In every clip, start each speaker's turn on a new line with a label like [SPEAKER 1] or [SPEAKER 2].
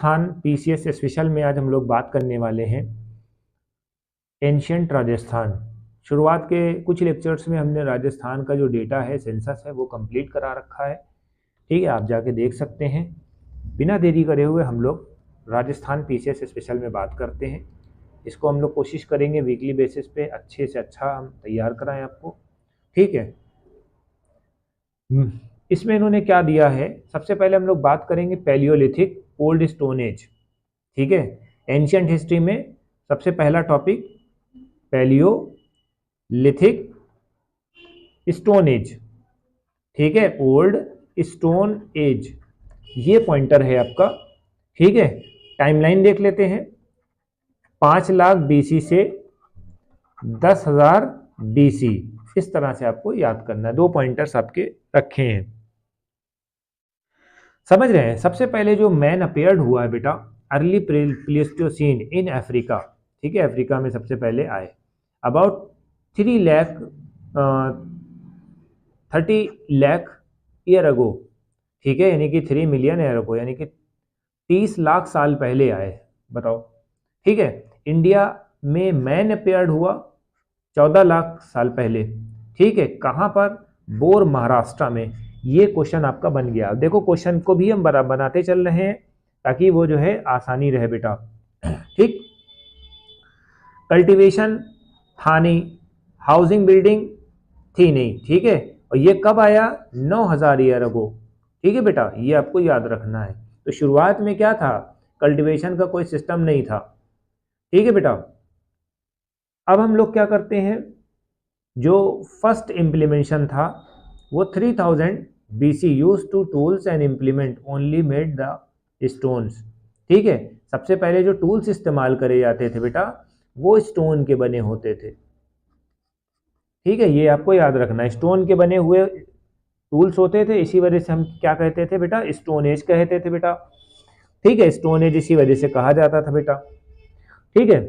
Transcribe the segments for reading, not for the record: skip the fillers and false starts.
[SPEAKER 1] Rajasthan PCS special में आज हम लोग बात करने वाले हैं एंशियंट राजस्थान। शुरुआत के कुछ लेक्चर्स में हमने राजस्थान का जो डेटा है, सेंसस है, वो कंप्लीट करा रखा है। ठीक है, आप जाके देख सकते हैं। बिना देरी करे हुए हम लोग राजस्थान पीसीएस स्पेशल में बात करते हैं। इसको हम लोग कोशिश करेंगे वीकली बेसिस पे अच्छे से अच्छा हम तैयार कराएं आपको। ठीक है, इसमें इन्होंने क्या दिया है, सबसे पहले हम लोग बात करेंगे पैलियोलिथिक ओल्ड स्टोन एज। ठीक है, एंशियंट हिस्ट्री में सबसे पहला टॉपिक पैलियोलिथिक स्टोन एज। ठीक है, ओल्ड स्टोन एज, ये पॉइंटर है आपका। ठीक है, टाइमलाइन देख लेते हैं। 5 लाख बीसी से 10,000 बीसी, इस तरह से आपको याद करना है। 2 पॉइंटर्स आपके रखे हैं, समझ रहे हैं। सबसे पहले जो मैन अपीयर्ड हुआ है बेटा, अर्ली प्लेस्टोसीन इन अफ्रीका। ठीक है, अफ्रीका में सबसे पहले आए अबाउट 30 लाख ईयर अगो। ठीक है, यानी कि 3 मिलियन ईयर अगो, यानी कि 30 लाख साल पहले आए। बताओ, ठीक है। इंडिया में मैन अपीयर्ड हुआ 14 लाख साल पहले। ठीक है, कहाँ पर? बोर, महाराष्ट्र में। ये क्वेश्चन आपका बन गया। देखो, क्वेश्चन को भी हम बनाते चल रहे हैं ताकि वो जो है आसानी रहे बेटा। ठीक, कल्टीवेशन था नहीं, हाउसिंग बिल्डिंग थी नहीं। ठीक है, और ये कब आया? 9,000 ईयर अगो। ठीक है बेटा, ये आपको याद रखना है। तो शुरुआत में क्या था? कल्टीवेशन का कोई सिस्टम नहीं था। ठीक है बेटा, अब हम लोग क्या करते हैं, जो फर्स्ट इम्प्लीमेंटेशन था वो 3000 BC use to tools and implement only made the stones. ठीक है, सबसे पहले जो टूल्स इस्तेमाल करे जाते थे बेटा, वो स्टोन के बने होते थे। ठीक है, ये आपको याद रखना है, स्टोन के बने हुए टूल्स होते थे। इसी वजह से हम क्या कहते थे बेटा? स्टोन एज कहते थे बेटा। ठीक है, स्टोन एज इसी वजह से कहा जाता था बेटा। ठीक है,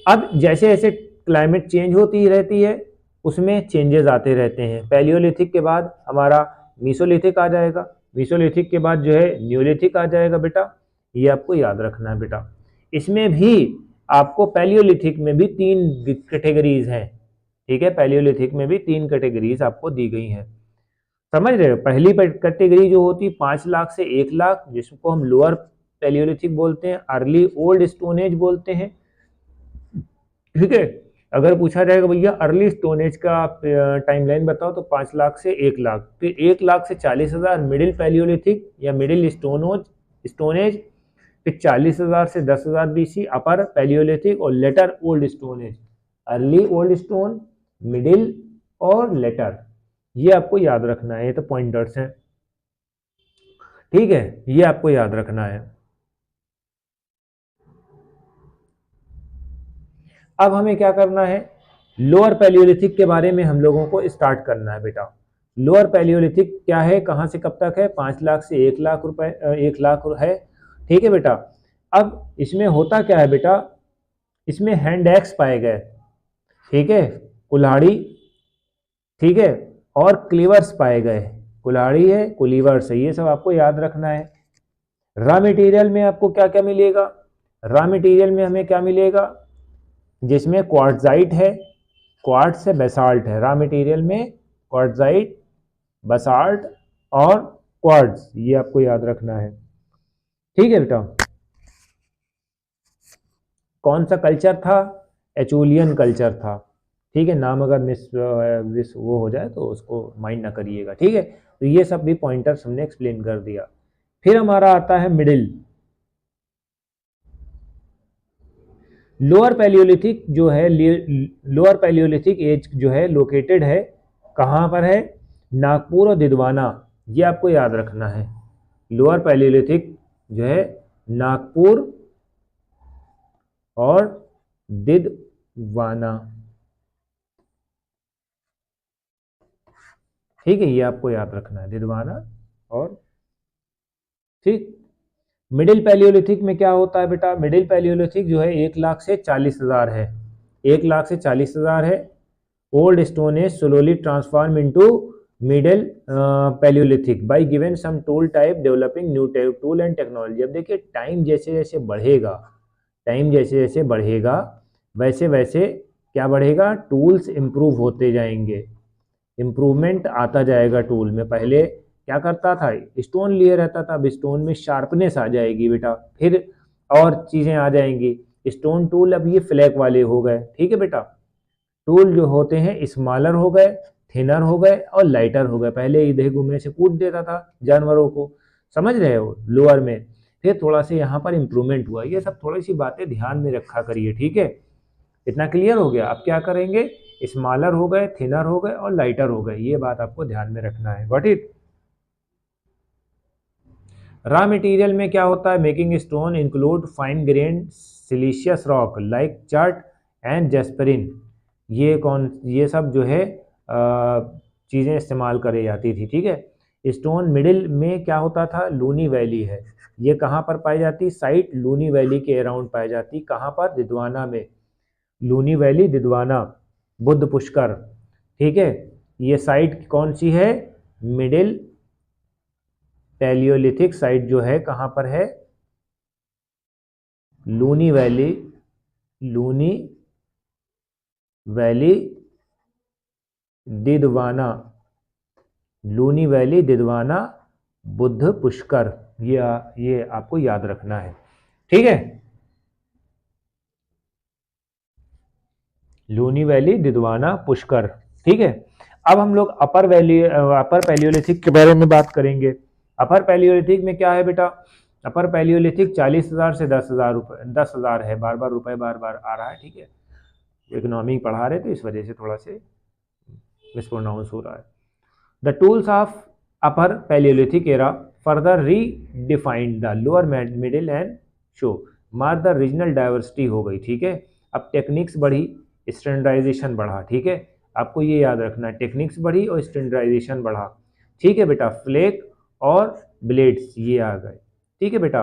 [SPEAKER 1] अब जैसे जैसे क्लाइमेट चेंज होती रहती है, उसमें चेंजेस आते रहते हैं। पैलियोलिथिक के बाद हमारा मीसोलिथिक आ जाएगा, मीसोलिथिक के बाद जो है न्यूलिथिक आ जाएगा बेटा। ये आपको याद रखना है बेटा। इसमें भी आपको पैलियोलिथिक में भी 3 कैटेगरीज हैं। ठीक है, पैलियोलिथिक में भी 3 कैटेगरीज आपको दी गई हैं, समझ रहे हो। पहली कैटेगरी जो होती 5 लाख से 1 लाख, जिसको हम लोअर पैलियोलिथिक बोलते हैं, अर्ली ओल्ड स्टोन एज बोलते हैं। ठीक है, अगर पूछा जाएगा भैया अर्ली स्टोन एज का टाइमलाइन बताओ, तो 5 लाख से 1 लाख, फिर 1 लाख से 40,000 मिडिल पैलियोलिथिक या मिडिल स्टोन एज, फिर 40,000 से 10,000 BC अपर पैलियोलिथिक, और later old stone age. Early old stone, middle और लेटर, ये आपको याद रखना है। ये तो पॉइंटर्स हैं। ठीक है, ये आपको याद रखना है। अब हमें क्या करना है, लोअर पैलियोलिथिक के बारे में हम लोगों को स्टार्ट करना है बेटा। लोअर पैलियोलिथिक क्या है, कहां से कब तक है? 5 लाख से 1 लाख रुपए, 1 लाख है। ठीक है बेटा, अब इसमें होता क्या है बेटा, इसमें हैंड एक्स पाए गए। ठीक है, कुल्हाड़ी, ठीक है, और क्लीवर्स पाए गए। कुल्हाड़ी है, कुलीवर्स है, ये सब आपको याद रखना है। रॉ मटेरियल में आपको क्या क्या मिलेगा? रॉ मटेरियल में हमें क्या मिलेगा? जिसमें क्वार्ट्जाइट है, क्वार्ट्स है, बेसाल्ट है। रॉ मटेरियल में क्वार्ट्जाइट, बेसाल्ट और क्वार्ट्ज, ये आपको याद रखना है। ठीक है बेटा, कौन सा कल्चर था? एचूलियन कल्चर था। ठीक है, नाम अगर मिस वो हो जाए तो उसको माइंड ना करिएगा। ठीक है, तो ये सब भी पॉइंटर्स हमने एक्सप्लेन कर दिया। फिर हमारा आता है मिडिल। लोअर पैलियोलिथिक जो है, लोअर पैलियोलिथिक एज जो है लोकेटेड है कहाँ पर है? नागपुर और दिदवाना, ये आपको याद रखना है। लोअर पैलियोलिथिक जो है नागपुर और दिदवाना। ठीक है, ये आपको याद रखना है, दिदवाना और, ठीक। मिडिल पैलियोलिथिक में क्या होता है बेटा? मिडिल पैलियोलिथिक जो है 1 लाख से 40,000 है, 1 लाख से 40,000 है। Old stone age slowly transform into middle palaeolithic by given some tool type developing new tool and technology. अब देखिए टाइम जैसे जैसे बढ़ेगा, टाइम जैसे जैसे बढ़ेगा वैसे वैसे क्या बढ़ेगा, टूल्स इम्प्रूव होते जाएंगे, इम्प्रूवमेंट आता जाएगा टूल में। पहले क्या करता था, स्टोन लिए रहता था, अब स्टोन में शार्पनेस आ जाएगी बेटा, फिर और चीज़ें आ जाएंगी। स्टोन टूल अब ये फ्लैग वाले हो गए, ठीक है बेटा। टूल जो होते हैं स्मॉलर हो गए, थिनर हो गए और लाइटर हो गए। पहले इधर घूमने से कूद देता था जानवरों को, समझ रहे हो, लोअर में। फिर थोड़ा सा यहाँ पर इम्प्रूवमेंट हुआ। ये सब थोड़ी सी बातें ध्यान में रखा करिए, ठीक है। इतना क्लियर हो गया। अब क्या करेंगे, स्मॉलर हो गए, थिनर हो गए और लाइटर हो गए, ये बात आपको ध्यान में रखना है। Got it. रॉ मटेरियल में क्या होता है, making stone include fine grain siliceous rock like chert and jasperine. ये सब जो है चीज़ें इस्तेमाल करी जाती थी, ठीक है। स्टोन मिडिल में क्या होता था, लूनी वैली है, ये कहाँ पर पाई जाती, साइट लूनी वैली के अराउंड पाई जाती। कहाँ पर, दिद्वाना में, लूनी वैली दिद्वाना, बुद्ध पुष्कर, ठीक है। ये साइट कौन सी है, मिडिल पैलियोलिथिक साइट जो है कहाँ पर है, Luni valley, Luni valley Didwana, Luni valley Didwana, Budha Pushkar, ये आपको याद रखना है, ठीक है। लूनी वैली दिद्वाना पुष्कर, ठीक है। अब हम लोग अपर पैलियोलिथिक के बारे में बात करेंगे। अपर पैलियोलिथिक में क्या है बेटा, अपर पैलियोलिथिक 40,000 से 10,000 रुपये, 10,000 है, बार बार रुपए बार बार आ रहा है, ठीक है। इकोनॉमी पढ़ा रहे तो इस वजह से थोड़ा से मिसप्रोनाउंस हो रहा है। The tools of upper Palaeolithic era further redefined the lower middle and show मार द रीजनल डाइवर्सिटी हो गई, ठीक है। अब टेक्निक्स बढ़ी, स्टैंडर्डाइजेशन बढ़ा, ठीक है। आपको ये याद रखना है, टेक्निक्स बढ़ी और स्टैंडर्डाइजेशन बढ़ा, ठीक है बेटा। फ्लेक और ब्लेड्स ये आ गए, ठीक है बेटा।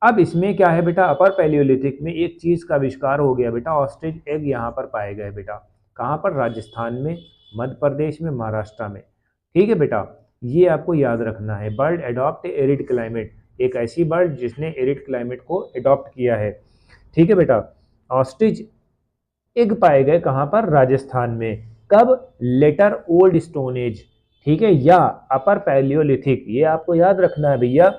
[SPEAKER 1] अब इसमें क्या है बेटा, अपर पैलियोलिथिक में एक चीज़ का आविष्कार हो गया बेटा, ऑस्ट्रिच एग यहाँ पर पाए गए बेटा। कहाँ पर, राजस्थान में, मध्य प्रदेश में, महाराष्ट्र में, ठीक है बेटा। ये आपको याद रखना है। बर्ड एडॉप्ट एरिड क्लाइमेट, एक ऐसी बर्ड जिसने एरिड क्लाइमेट को एडॉप्ट किया है, ठीक है बेटा। ऑस्ट्रिच एग पाए गए कहाँ पर, राजस्थान में। कब, लेटर ओल्ड स्टोन एज, ठीक है, या अपर पैलियोलिथिक, ये आपको याद रखना है भैया।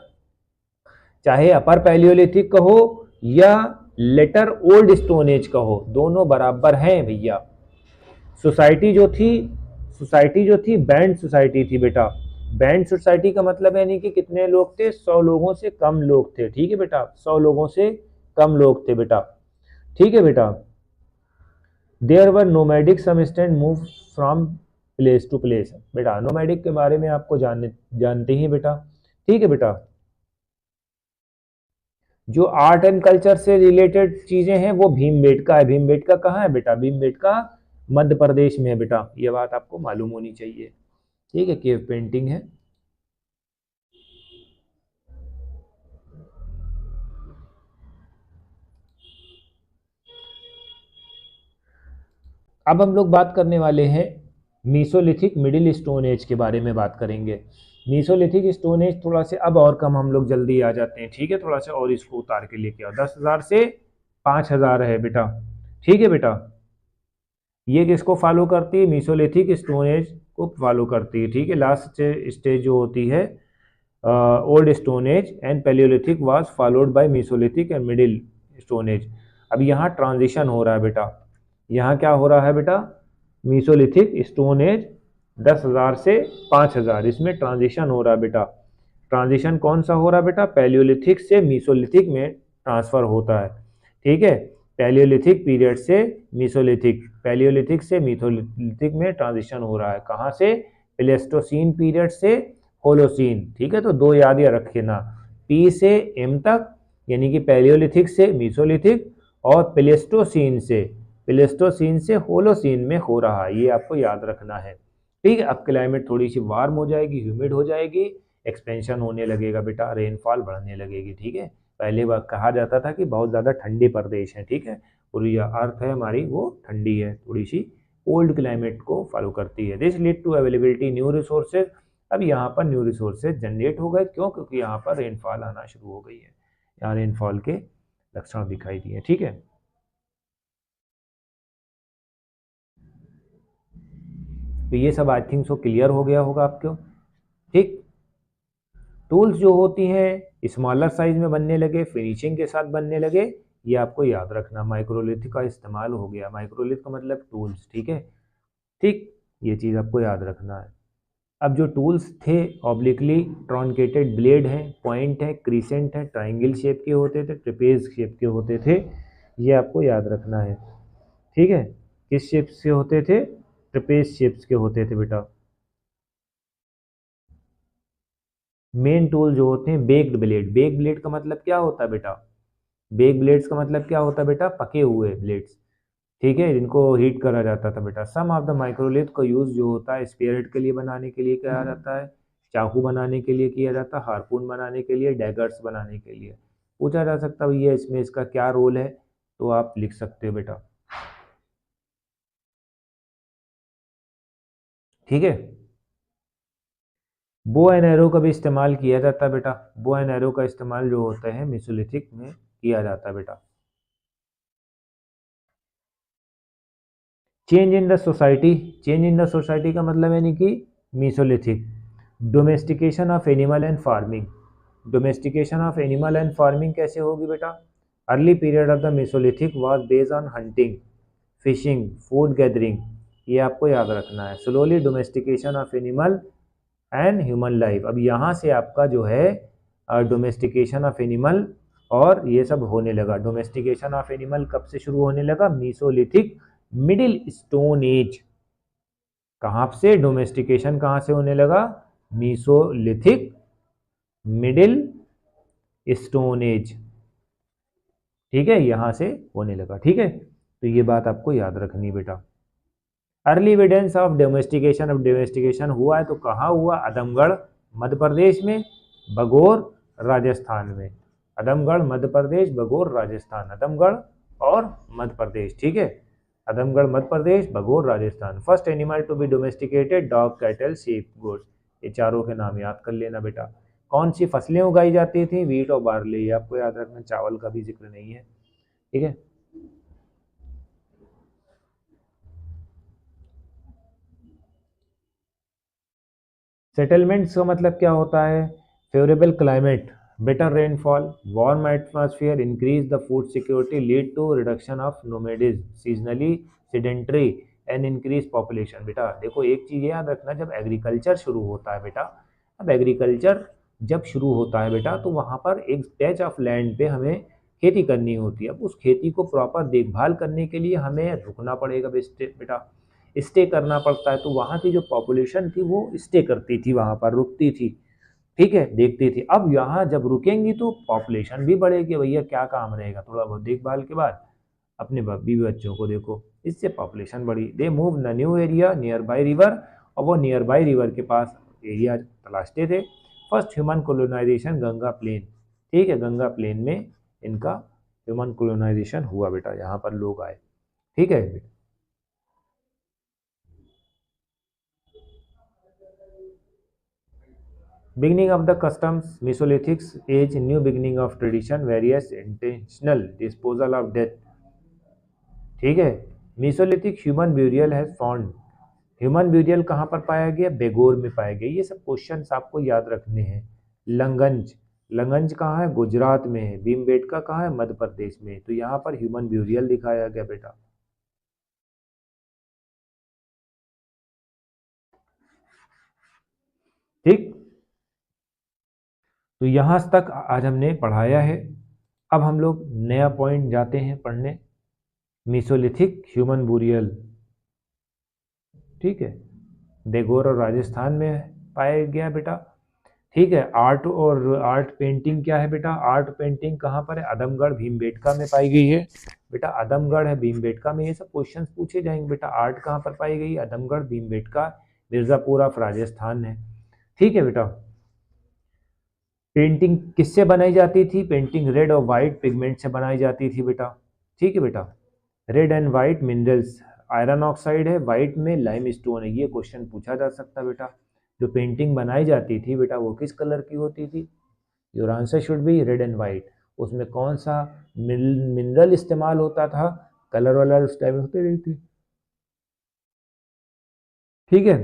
[SPEAKER 1] चाहे अपर पैलियोलिथिक कहो या लेटर ओल्ड स्टोन एज कहो, दोनों बराबर हैं भैया। सोसाइटी जो थी बैंड सोसाइटी थी बेटा। बैंड सोसाइटी का मतलब यानी कि कितने लोग थे, 100 लोगों से कम लोग थे, ठीक है बेटा, 100 लोगों से कम लोग थे बेटा, ठीक है बेटा। There were nomadic some stand move from place to place, बेटा नोमैडिक के बारे में आपको जानते ही बेटा, ठीक है बेटा। जो आर्ट एंड कल्चर से रिलेटेड चीजें हैं वो भीमबेटका है। भीमबेटका कहाँ है बेटा, भीमबेटका मध्य प्रदेश में है बेटा, ये बात आपको मालूम होनी चाहिए, ठीक है। केव पेंटिंग है। अब हम लोग बात करने वाले हैं मीसोलिथिक मिडिल स्टोन एज के बारे में बात करेंगे। मीसोलिथिक स्टोन एज थोड़ा से अब और कम, हम लोग जल्दी आ जाते हैं, ठीक है। थोड़ा सा और इसको उतार के लेके आओ, 10,000 से 5,000 है बेटा, ठीक है बेटा। ये किसको फॉलो करती है, मीसोलिथिक स्टोन एज को फॉलो करती है, ठीक है। लास्ट स्टेज जो होती है old stone as and Palaeolithic was followed by Mesolithic and middle stone as. अब यहाँ ट्रांजिशन हो रहा है बेटा, यहाँ क्या हो रहा है बेटा, मीसोलिथिक स्टोन एज 10,000 से 5,000, इसमें ट्रांजिशन हो रहा है बेटा। ट्रांजिशन कौन सा हो रहा है बेटा, पैलियोलिथिक से मीसोलिथिक में ट्रांसफर होता है, ठीक है। पैलियोलिथिक पीरियड से मीसोलिथिक, पैलियोलिथिक से मीसोलिथिक में ट्रांजिशन हो रहा है। कहाँ से, प्लेस्टोसीन पीरियड से होलोसीन, ठीक है। तो दो याद या रखना, पी से एम तक यानी कि पैलियोलिथिक से मीसोलिथिक, और प्लेस्टोसीन से होलोसीन में हो रहा है, ये आपको याद रखना है, ठीक है। अब क्लाइमेट थोड़ी सी वार्म हो जाएगी, ह्यूमिड हो जाएगी, एक्सपेंशन होने लगेगा बेटा, रेनफॉल बढ़ने लगेगी, ठीक है। पहले बार कहा जाता था कि बहुत ज़्यादा ठंडे प्रदेश हैं, ठीक है, पूरी अर्थ है हमारी वो ठंडी है, थोड़ी सी ओल्ड क्लाइमेट को फॉलो करती है। This lead to availability new resources. अब यहाँ पर न्यू रिसोर्सेज जनरेट हो गए, क्यों? क्योंकि यहाँ पर रेनफॉल आना शुरू हो गई है, यहाँ रेनफॉल के लक्षण दिखाई दिए। ठीक है, तो ये सब आई थिंक सो क्लियर हो गया होगा आपको। ठीक, टूल्स जो होती हैं स्मॉलर साइज में बनने लगे, फिनिशिंग के साथ बनने लगे, ये आपको याद रखना। माइक्रोलिथ का इस्तेमाल हो गया, माइक्रोलिथ का मतलब टूल्स। ठीक है, ठीक, ये चीज़ आपको याद रखना है। अब जो टूल्स थे ऑब्लिकली ट्रॉन्केटेड ब्लेड हैं, पॉइंट है, क्रीसेंट है, ट्राइंगल शेप के होते थे, ट्रेपेज शेप के होते थे, ये आपको याद रखना है। ठीक है, किस शेप से होते थे? ट्रेपेज शेप्स के होते थे बेटा। मेन टूल जो होते हैं बेक्ड ब्लेड, बेक ब्लेड का मतलब क्या होता है बेटा? बेक ब्लेड्स का मतलब क्या होता है बेटा? पके हुए ब्लेड्स। ठीक है, जिनको हीट करा जाता था बेटा। सम ऑफ द माइक्रोलिथ का यूज जो होता है स्पीयर के लिए बनाने के लिए किया जाता है, चाकू बनाने के लिए किया जाता है, हार्पून बनाने के लिए, डैगर्स बनाने के लिए। पूछा जा सकता है भैया इसमें इसका क्या रोल है, तो आप लिख सकते हो बेटा। ठीक है, बो एंड एरो का भी इस्तेमाल किया जाता है बेटा। बो एंड एरो का इस्तेमाल जो होता है मेसोलिथिक में किया जाता है बेटा। Change in the society, change in the society का मतलब यानी कि Mesolithic. Domestication of animal and farming, domestication of animal and farming कैसे होगी बेटा? Early period of the Mesolithic was based on hunting, fishing, food gathering, ये आपको याद रखना है। Slowly domestication of animal and human life, अब यहाँ से आपका जो है डोमेस्टिकेशन ऑफ एनिमल और ये सब होने लगा। डोमेस्टिकेशन ऑफ एनिमल कब से शुरू होने लगा? Mesolithic middle stone as. कहाँ से डोमेस्टिकेशन कहाँ से होने लगा? Mesolithic middle stone as. ठीक है, यहां से होने लगा। ठीक है, तो ये बात आपको याद रखनी बेटा। अर्ली एविडेंस ऑफ डोमेस्टिकेशन, अब डोमेस्टिकेशन हुआ है तो कहाँ हुआ? आदमगढ़ मध्य प्रदेश में, बगौर राजस्थान में। आदमगढ़ मध्य प्रदेश, बगौर राजस्थान। आदमगढ़ और मध्य प्रदेश। ठीक है, Adamgarh Madhya Pradesh, Bagor Rajasthan. First animal to be domesticated dog, cattle, sheep, goats, ये चारों के नाम याद कर लेना बेटा। कौन सी फसलें उगाई जाती थी? वीट और बार्ली, ये आपको याद रखना। चावल का भी जिक्र नहीं है। ठीक है, सेटलमेंट्स का मतलब क्या होता है? Favourable climate, better rainfall, warm atmosphere, increase the food security, lead to reduction of nomadism, seasonally sedentary and increase population. बेटा देखो एक चीज़ याद रखना, जब एग्रीकल्चर शुरू होता है बेटा, अब एग्रीकल्चर जब शुरू होता है बेटा तो वहाँ पर एक पैच ऑफ लैंड पे हमें खेती करनी होती है। अब उस खेती को प्रॉपर देखभाल करने के लिए हमें रुकना पड़ेगा बेटा, स्टे करना पड़ता है। तो वहाँ की जो पॉपुलेशन थी वो स्टे करती थी, वहाँ पर रुकती थी। ठीक है, देखती थी। अब यहाँ जब रुकेंगी तो पॉपुलेशन भी बढ़ेगी। भैया क्या काम रहेगा, थोड़ा बहुत देखभाल के बाद अपने बीवी बच्चों को देखो, इससे पॉपुलेशन बढ़ी। They move the new area near by river, और वो नियर बाई रिवर के पास एरिया तलाशते थे। First human colonisation Ganga plain. ठीक है, गंगा प्लेन में इनका ह्यूमन कोलोनाइजेशन हुआ बेटा, यहाँ पर लोग आए। ठीक है, beginning of the customs, Mesolithic age, new beginning of tradition, various intentional disposal of death। ठीक है, Mesolithic ह्यूमन ब्यूरियल है फाउंड, ह्यूमन ब्यूरियल कहाँ पर पाया गया? बेगोर में पाया गया। ये सब क्वेश्चंस आपको याद रखने हैं। लंगंज, लंगंज कहाँ है? गुजरात में है। भीमबेटका कहाँ है? मध्य प्रदेश में। तो यहाँ पर ह्यूमन ब्यूरियल दिखाया गया बेटा। ठीक, तो यहाँ तक आज हमने पढ़ाया है। अब हम लोग नया पॉइंट जाते हैं पढ़ने, मीसोलिथिक ह्यूमन बुरियल। ठीक है, बेगोर और राजस्थान में पाया गया बेटा। ठीक है, आर्ट और आर्ट पेंटिंग क्या है बेटा? आर्ट पेंटिंग कहाँ पर है? आदमगढ़ भीमबेटका में पाई गई है बेटा। आदमगढ़ है, भीमबेटका में, ये सब क्वेश्चंस पूछे जाएंगे बेटा। आर्ट कहाँ पर पाई गई? आदमगढ़, भीमबेटका, मिर्जापुर ऑफ राजस्थान है। ठीक है बेटा, पेंटिंग किससे बनाई जाती थी? पेंटिंग रेड और वाइट पिगमेंट से बनाई जाती थी बेटा। ठीक है बेटा, red and white minerals iron oxide है, वाइट में लाइम स्टोन है। ये क्वेश्चन पूछा जा सकता है बेटा। जो पेंटिंग बनाई जाती थी बेटा वो किस कलर की होती थी? Your answer should be red and white. उसमें कौन सा मिनरल इस्तेमाल होता था? कलर वलर उस टाइम होते नहीं थे। ठीक है,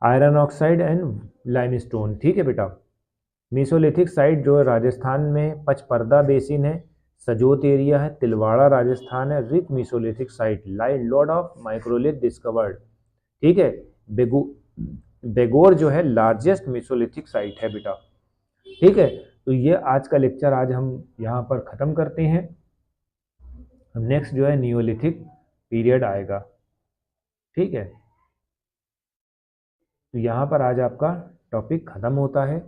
[SPEAKER 1] आयरन ऑक्साइड एंड लाइमस्टोन। ठीक है बेटा। मीसोलिथिक साइट जो है राजस्थान में पचपर्दा बेसिन है, सजोत एरिया है, तिलवाड़ा राजस्थान है। Rich Mesolithic site, light Lord of microlith discovered. ठीक है। बेगो बेगोर जो है लार्जेस्ट मीसोलिथिक साइट है बेटा। ठीक है, तो ये आज का लेक्चर आज हम यहाँ पर ख़त्म करते हैं। नेक्स्ट जो है नियोलिथिक पीरियड आएगा। ठीक है, तो यहाँ पर आज आपका टॉपिक ख़त्म होता है।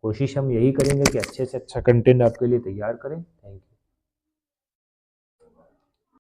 [SPEAKER 1] कोशिश हम यही करेंगे कि अच्छे से अच्छा कंटेंट आपके लिए तैयार करें। Thank you.